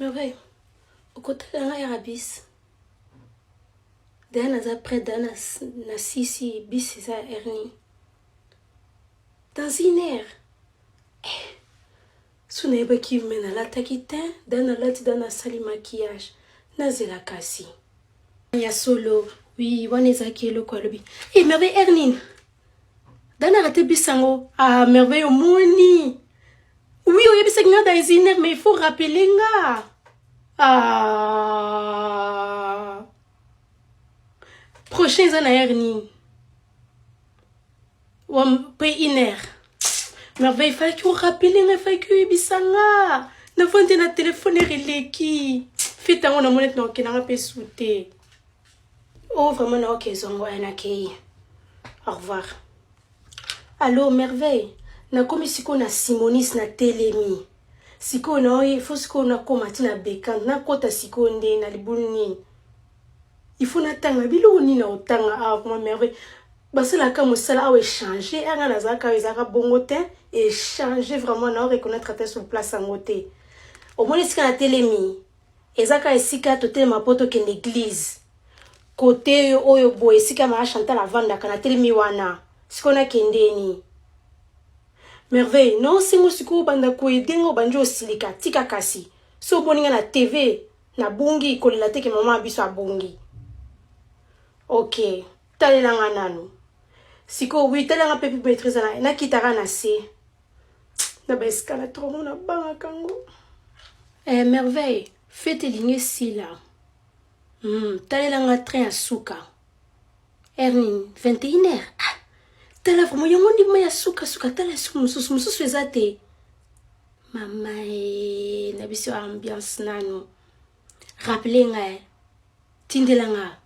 Merveille, au côté de la bis. Dana za près dana na sisi bis ça erni. Dans une heure. Suneba qui mena la takita, dana lati dana sali maquillage. Nazela kasi. Ya solo, oui, waneza kielo kwa lobi. Eh, Merveille Ernine. Dana rate bisango. Ah, Merveille au moni. Oui, on y a bis dans une heure, mais il faut rappeler nga. Ah. Prochain zana Ernine. Wam pe une heure. Merveille, il fallait qu'on rappelle, il fallait qu'on bisanga. Na fonte na téléphone releki. Faites un on monnaie non qui n'a pas sauté. Oh vraiment na ok zongo na kei. Au revoir. Allô Merveille. Na komi siko na Simonis na telemi. Siko na oye faut siko na komati na bekan na kota siko nde na libuni. Il faut na tanga biloni na otanga ah vraiment Merveille. Parce que la camusala a échangé, a nazaka ezaka bongote et changer vraiment na reconnaître ta sur place en côté. Au moins ici na telemi, ezaka esika totel mapoto ke l'église. Côté oyo boy esika ma chanter la vanda kana telemi wana. Sikona kendeni. Merveille, non singo siko banda ko edengo banjo silika tika kasi. So boninga na TV na bungi ko la teke mama biso abungi. OK, talelanga nanu. Siko oui tala pepi maîtrise na kitara na se na beska na trop na banga kango Merveille fête ligne si là tala nga train à suka Ernine 21h ah tala vraiment yongondi ma ya suka tala mususu ezate mama na biso ambiance nanu rappeler nga tindela nga